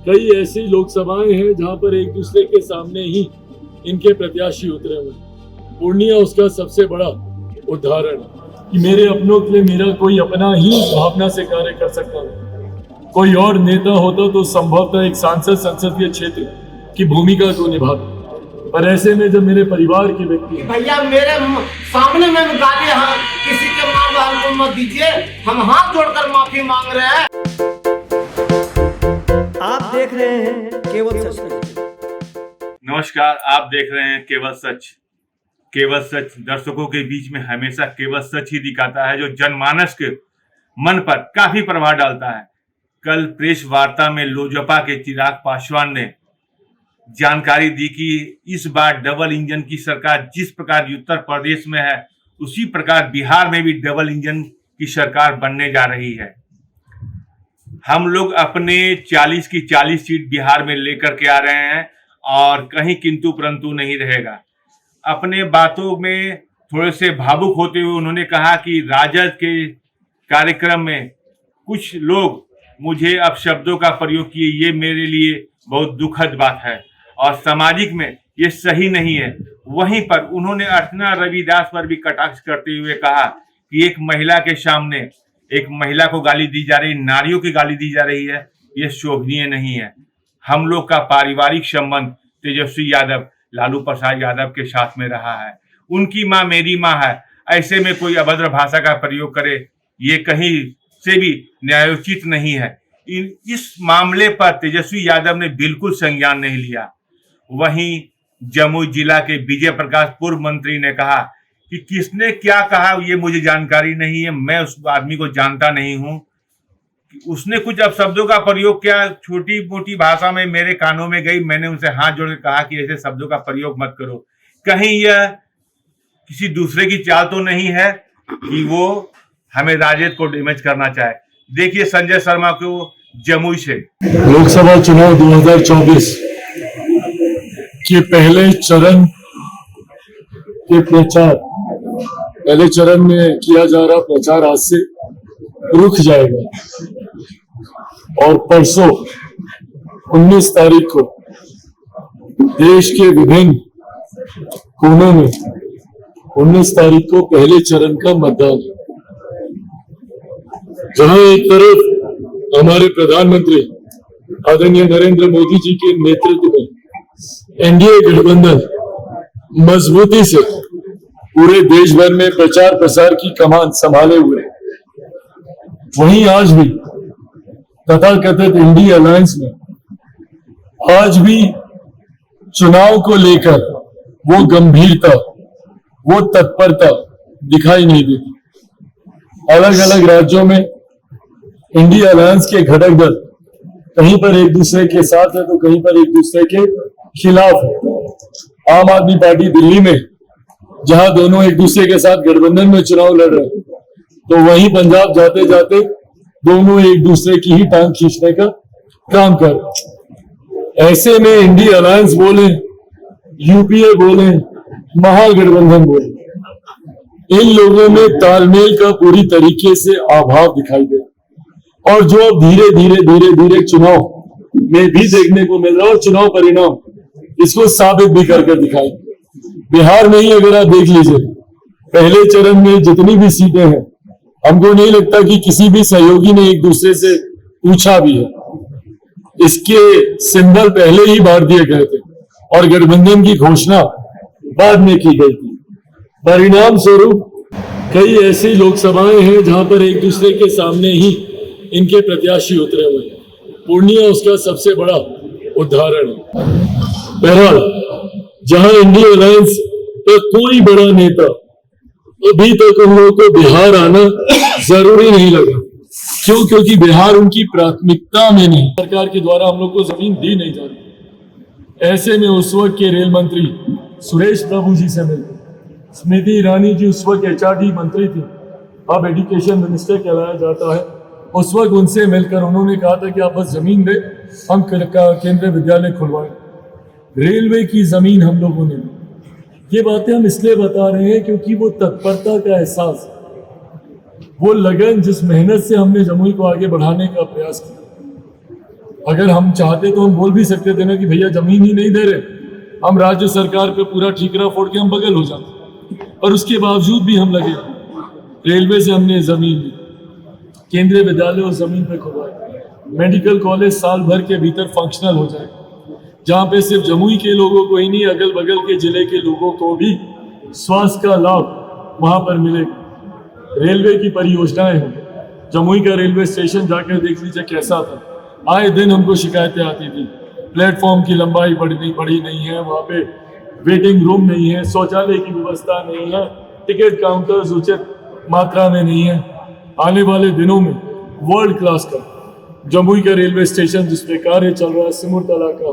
कई ऐसी लोकसभाएं हैं जहां पर एक दूसरे के सामने ही इनके प्रत्याशी उतरे हुए। पूर्णिया उसका सबसे बड़ा उदाहरण है कि मेरे अपनों के लिए मेरा कोई अपना ही भावना से कार्य कर सकता है। कोई और नेता होता तो संभवतः एक सांसद संसदीय क्षेत्र की भूमिका को निभाता, पर ऐसे में जब मेरे परिवार के व्यक्ति भैया मेरे सामने में गाली हाँ किसी के माँ बाप को मत दीजिए, हम हाथ जोड़कर माफी मांग रहे हैं। आप देख रहे हैं केवल सच। नमस्कार, आप देख रहे हैं केवल सच। केवल सच दर्शकों के बीच में हमेशा केवल सच ही दिखाता है, जो जनमानस के मन पर काफी प्रभाव डालता है। कल प्रेस वार्ता में लोजपा के चिराग पासवान ने जानकारी दी कि इस बार डबल इंजन की सरकार जिस प्रकार उत्तर प्रदेश में है, उसी प्रकार बिहार में भी डबल इंजन की सरकार बनने जा रही है। हम लोग अपने 40 की 40 सीट बिहार में लेकर के आ रहे हैं और कहीं किंतु परंतु नहीं रहेगा। अपने बातों में थोड़े से भावुक होते हुए उन्होंने कहा कि राजद के कार्यक्रम में कुछ लोग मुझे अपशब्दों का प्रयोग किए, ये मेरे लिए बहुत दुखद बात है और सामाजिक में ये सही नहीं है। वहीं पर उन्होंने अर्चना रविदास पर भी कटाक्ष करते हुए कहा कि एक महिला के सामने एक महिला को गाली दी जा रही, नारियों की गाली दी जा रही है, ये शोभनीय नहीं है। हम लोग का पारिवारिक संबंध तेजस्वी यादव, लालू प्रसाद यादव के साथ में रहा है। उनकी माँ मेरी माँ है। ऐसे में कोई अभद्र भाषा का प्रयोग करे, ये कहीं से भी न्यायोचित नहीं है। इस मामले पर तेजस्वी यादव ने बिल्कुल संज्ञान नहीं लिया। वहीं जमुई जिला के विजय प्रकाश पूर्व मंत्री ने कहा कि किसने क्या कहा ये मुझे जानकारी नहीं है, मैं उस आदमी को जानता नहीं हूं। उसने कुछ अपशब्दों का प्रयोग किया, छोटी मोटी भाषा में मेरे कानों में गई। मैंने उनसे हाथ जोड़ के कहा कि ऐसे शब्दों का प्रयोग मत करो। कहीं यह किसी दूसरे की चाल तो नहीं है कि वो हमें राजद को डैमेज करना चाहे। देखिए संजय शर्मा को जमुई से। लोकसभा चुनाव 2024 के पहले चरण के प्रचार, पहले चरण में किया जा रहा प्रचार आज से रुक जाएगा और परसों 19 तारीख को देश के विभिन्न कोनों में 19 तारीख को पहले चरण का मतदान है, जहां एक तरफ हमारे प्रधानमंत्री आदरणीय नरेंद्र मोदी जी के नेतृत्व में एनडीए गठबंधन मजबूती से पूरे देश भर में प्रचार प्रसार की कमान संभाले हुए, वहीं आज भी तथाकथित इंडिया अलायंस में आज भी चुनाव को लेकर वो गंभीरता, वो तत्परता दिखाई नहीं देती। अलग अलग राज्यों में इंडिया अलायंस के घटक दल कहीं पर एक दूसरे के साथ है तो कहीं पर एक दूसरे के खिलाफ है। आम आदमी पार्टी दिल्ली में जहां दोनों एक दूसरे के साथ गठबंधन में चुनाव लड़ रहे हैं, तो वहीं पंजाब जाते जाते दोनों एक दूसरे की ही टांग खींचने का काम कर रहे। ऐसे में इंडिया अलायंस बोले, यूपीए बोले, महागठबंधन बोले, इन लोगों में तालमेल का पूरी तरीके से अभाव दिखाई दे और जो अब धीरे धीरे चुनाव में भी देखने को मिल रहा है और चुनाव परिणाम इसको साबित भी करके दिखाएंगे। बिहार में ही अगर आप देख लीजिए, पहले चरण में जितनी भी सीटें हैं, हमको नहीं लगता कि किसी भी सहयोगी ने एक दूसरे से पूछा भी है। इसके सिंबल पहले ही बांट दिए गए थे और गठबंधन की घोषणा बाद में की गई थी। परिणाम स्वरूप कई ऐसी लोकसभाएं हैं जहां पर एक दूसरे के सामने ही इनके प्रत्याशी उतरे हुए हैं। पूर्णिया उसका सबसे बड़ा उदाहरण है। बहरहाल, जहां इंडिया अलायंस का कोई बड़ा नेता अभी तक उन लोगों को बिहार आना जरूरी नहीं लगा। क्यों? क्योंकि बिहार उनकी प्राथमिकता में नहीं, सरकार के द्वारा हम लोग को जमीन दी नहीं जा रही। ऐसे में उस वक्त के रेल मंत्री सुरेश प्रभु जी से मिलकर, स्मृति ईरानी जी उस वक्त एचआरडी मंत्री थी, अब एजुकेशन मिनिस्टर कहलाया जाता है, उस वक्त उनसे मिलकर उन्होंने कहा था कि आप बस जमीन दे, हम केंद्रीय विद्यालय खुलवाएं। रेलवे की जमीन हम लोगों ने, ये बातें हम इसलिए बता रहे हैं क्योंकि वो तत्परता का एहसास, वो लगन, जिस मेहनत से हमने जमुई को आगे बढ़ाने का प्रयास किया, अगर हम चाहते तो हम बोल भी सकते थे ना कि भैया जमीन ही नहीं दे रहे, हम राज्य सरकार पे पूरा ठीकरा फोड़ के हम बगल हो जाते, पर उसके बावजूद भी हम लगे। रेलवे से हमने जमीन ली, केंद्रीय विद्यालय उस जमीन पे खुलवाए, मेडिकल कॉलेज साल भर के भीतर फंक्शनल हो जाए, जहाँ पे सिर्फ जमुई के लोगों को ही नहीं, अगल बगल के जिले के लोगों को भी स्वास्थ्य का लाभ वहां पर मिलेगा। रेलवे की परियोजनाएं हों, जमुई का रेलवे स्टेशन जाकर देख लीजिए कैसा था। आए दिन हमको शिकायतें आती थी, प्लेटफॉर्म की लंबाई बड़ी नहीं है, वहाँ पे वेटिंग रूम नहीं है, शौचालय की व्यवस्था नहीं है, टिकट काउंटर्स उचित मात्रा में नहीं है। आने वाले दिनों में वर्ल्ड क्लास का जमुई का रेलवे स्टेशन जिस पे कार्य चल रहा है, सिमुरतला का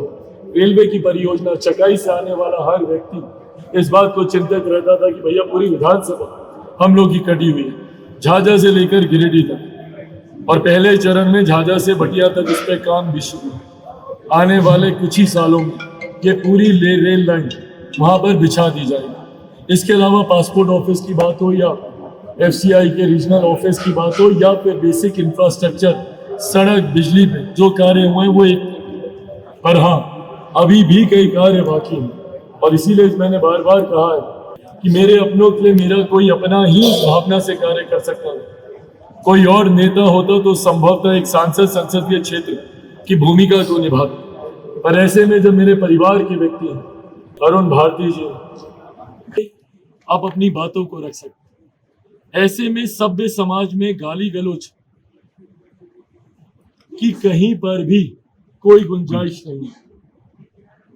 रेलवे की परियोजना, चकाई से आने वाला हर व्यक्ति इस बात को चिंतित रहता था कि भैया पूरी विधानसभा हम लोग की कटी हुई है, झाझा से लेकर गिरिडीह तक, और पहले चरण में झाझा से भटिया तक इस पे काम भी शुरू है। आने वाले कुछ ही सालों में ये पूरी रेल लाइन वहां पर बिछा दी जाएगी। इसके अलावा पासपोर्ट ऑफिस की बात हो या FCI के रीजनल ऑफिस की बात हो या फिर बेसिक इंफ्रास्ट्रक्चर, सड़क, बिजली पे जो कार्य हुए वो एक, पर हाँ अभी भी कई कार्य बाकी हैं, और इसीलिए मैंने बार बार कहा है कि मेरे अपनों के लिए मेरा कोई अपना ही भावना से कार्य कर सकता है। कोई और नेता होता तो संभवतः एक सांसद संसदीय क्षेत्र की भूमिका को निभाता, पर ऐसे में जब मेरे परिवार के व्यक्ति हैं, अरुण भारती जी, आप अपनी बातों को रख सकते। ऐसे में सभ्य समाज में गाली गलौज की कहीं पर भी कोई गुंजाइश नहीं है।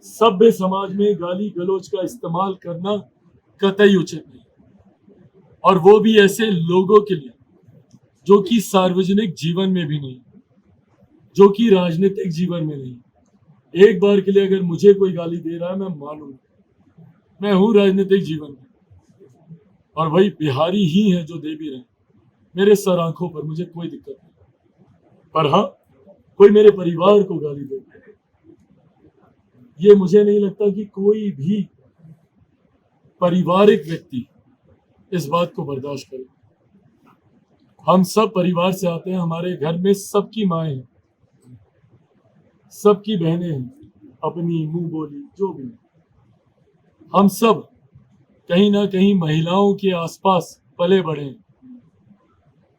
सभ्य समाज में गाली गलौज का इस्तेमाल करना कतई उचित नहीं, और वो भी ऐसे लोगों के लिए जो कि सार्वजनिक जीवन में भी नहीं, जो कि राजनीतिक जीवन में नहीं। एक बार के लिए अगर मुझे कोई गाली दे रहा है, मैं मानूंगा, मैं हूं राजनीतिक जीवन में, और वही बिहारी ही है जो दे भी रहे, मेरे सर आंखों पर, मुझे कोई दिक्कत नहीं। पर हाँ, कोई मेरे परिवार को गाली दे, ये मुझे नहीं लगता कि कोई भी पारिवारिक व्यक्ति इस बात को बर्दाश्त करे। हम सब परिवार से आते हैं, हमारे घर में सबकी माएं हैं, सबकी बहनें हैं, अपनी मुंह बोली जो भी, हम सब कहीं ना कहीं महिलाओं के आसपास पले बढ़े हैं।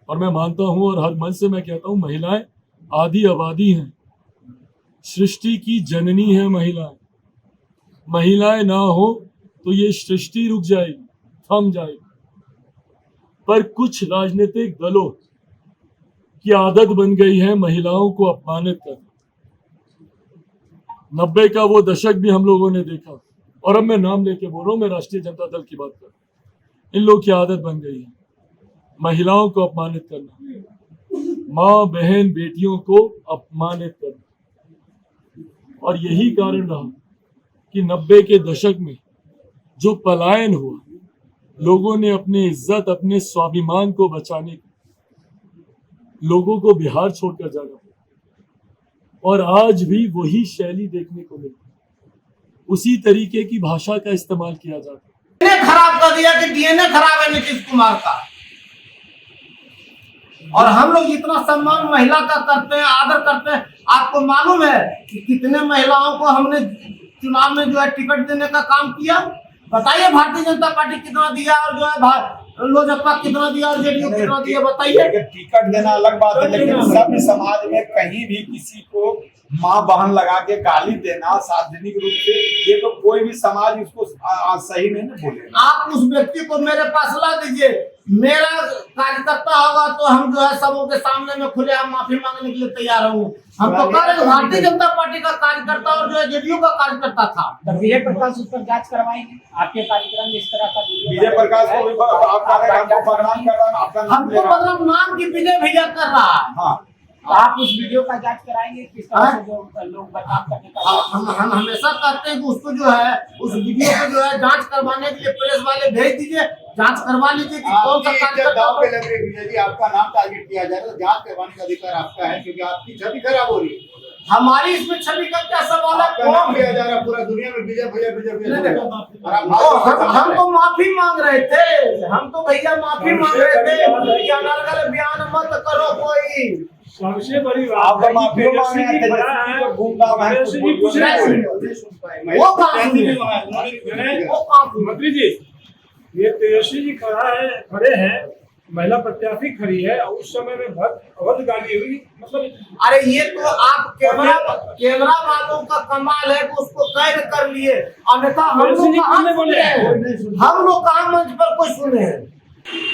और मैं मानता हूं और हर मन से मैं कहता हूं, महिलाएं आधी आबादी हैं, सृष्टि की जननी है महिलाएं। महिलाएं ना हो तो ये सृष्टि रुक जाएगी, थम जाएगी। पर कुछ राजनीतिक दलों की आदत बन गई है महिलाओं को अपमानित करना। 90 का वो दशक भी हम लोगों ने देखा, और अब मैं नाम लेके बोल रहा हूं, मैं राष्ट्रीय जनता दल की बात कर रहा हूं। इन लोग की आदत बन गई है महिलाओं को अपमानित करना, माँ बहन बेटियों को अपमानित करना। और यही कारण रहा कि 90 के दशक में जो पलायन हुआ, लोगों ने अपनी इज्जत, अपने स्वाभिमान को बचाने के लोगों को बिहार छोड़कर जाना पड़ा, और आज भी वही शैली देखने को मिलती, उसी तरीके की भाषा का इस्तेमाल किया जाता है। खराब कर दिया कि DNA खराब है नीतीश कुमार का। और हम लोग जितना सम्मान महिला का करते हैं, आदर करते हैं, आपको मालूम है कि कितने महिलाओं को हमने चुनाव में जो है टिकट देने का काम किया? बताइए, भारतीय जनता पार्टी कितना दिया और जो है लोजपा कितना दिया और जेडीयू कितना दिया, बताइए। टिकट देना अलग बात है, लेकिन सभ्य समाज में कहीं भी किसी को माँ बहन लगा के गाली देना सार्वजनिक रूप से, ये तो कोई भी समाज इसको सही नहीं बोलेगा। आप उस व्यक्ति को मेरे पास ला दीजिए, मेरा कार्यकर्ता होगा तो हम जो है सबों के सामने में खुले हम माफी मांगने के लिए तैयार हूँ। हम तो कह रहे हैं भारतीय जनता पार्टी का कार्यकर्ता और जो है जेडीयू का कार्यकर्ता था। विजय प्रकाश उस पर जांच करवाएंगे, आपके कार्यक्रम में इस तरह का विजय प्रकाश को भी बदनाम कर रहा है, हमको मतलब नाम की विजय भैया कर रहा है। हाँ, आप उस वीडियो का जांच कराएंगे, किस तरह से जो लोग बदनाम करने का हम हमेशा कहते हैं कि उसको जो है उस वीडियो को जो है जांच करवाने के लिए प्रेस वाले भेज दीजिए, जांच करवा लीजिए कि कौन सा कार्यकर्ता पे लग रही है। विजय जी, आपका नाम टारगेट किया जाए तो जांच करवाने का अधिकार आपका है, क्योंकि आपकी छवि खराब हो रही है। हमारी इसमें छवि का क्या सवाल है? कौन किया जा रहा है पूरा दुनिया में विजय भैया हम तो माफी मांग रहे थे, हम तो भैया माफी मांग रहे थे कि अनर्गल बयान मत करो कोई। सबसे बड़ी बात आपका है कि माफियों तेजस्वी मांगे जी खड़ा तेजस्वी है, जो गुमनाम है तेजस्वी जी कुछ कुछ नहीं बोल बोले। वो कहाँ सुने? वो कहाँ सुने? मंत्री जी, ये तेजस्वी जी खड़े हैं, महिला प्रत्याशी खड़ी है और उस समय में अवध गाली हुई, मतलब अरे ये तो आप कैमरा वालों का कमाल है कि उसको कैद कर लिए, अन्यथा हम लोग कहाँ सुने हैं? हम लोग कहाँ मंच पर कोई सुने हैं?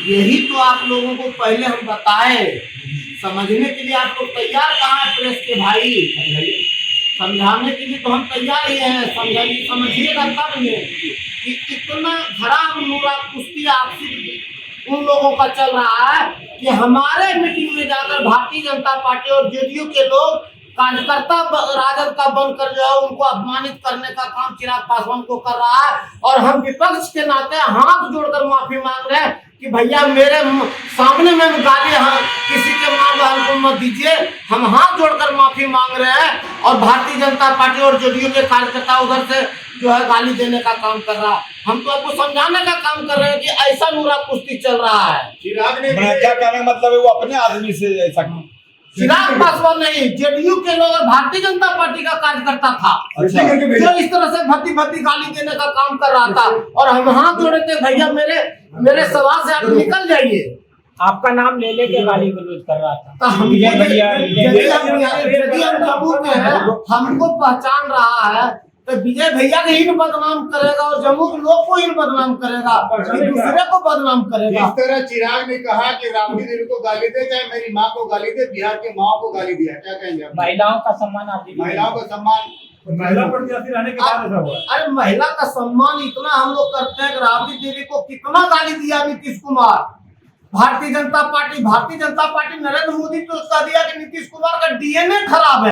यही तो आप लोगों को पहले हम बताए, समझने के लिए आप लोग तैयार कहाँ है प्रेस के भाई? समझाने के लिए तो हम तैयार ही हैं, समझिएगा तब में कि इतना खराब नूरा कुश्ती आपसी उन लोगों का चल रहा है कि हमारे मीटिंग में जाकर भारतीय जनता पार्टी और जेडीयू के लोग कार्यकर्ता राजद का बनकर जो है उनको अपमानित करने का काम चिराग पासवान को कर रहा है। और हम विपक्ष के नाते हाथ जोड़कर माफी मांग रहे हैं कि भैया मेरे सामने में गाली किसी के मां बहन को मत दीजिए। हम हाथ जोड़कर माफी मांग रहे हैं और भारतीय जनता पार्टी और जेडीयू के कार्यकर्ता उधर से जो है गाली देने का काम कर रहा है। हम तो आपको समझाने का काम कर रहे हैं कि ऐसा नूरा कुश्ती चल रहा है। क्या कहने का मतलब है वो अपने आदमी से ऐसा चिराग पासवान नहीं, जेडीयू के लोग और भारतीय जनता पार्टी का कार्यकर्ता था अच्छा। जो इस तरह से भत्ती गाली देने का काम कर रहा था और हम हाथ जोड़े थे भैया मेरे सभा से आप निकल जाइए। आपका नाम ले लेके गाली गलौज कर रहा था। तो हम यदि हम जम्मू में है, हमको पहचान रहा है तो विजय भैया के ही बदनाम करेगा और जम्मू के लोग को ही बदनाम करेगा, दूसरे को बदनाम करेगा। इस तरह चिराग ने कहा कि राबड़ी देवी को गाली दे, चाहे मेरी माँ को गाली दे, बिहार की माँ को गाली दिया, क्या कहेंगे आप? महिलाओं का सम्मान आप दीजिए। महिलाओं का सम्मान महिला प्रत्याशी रहने के बाद ऐसा हुआ। अरे महिला का सम्मान इतना हम लोग करते हैं कि राबड़ी देवी को कितना गाली दिया नीतीश कुमार। भारतीय जनता पार्टी नरेंद्र मोदी तो कह दिया कि नीतीश कुमार का डीएनए खराब है।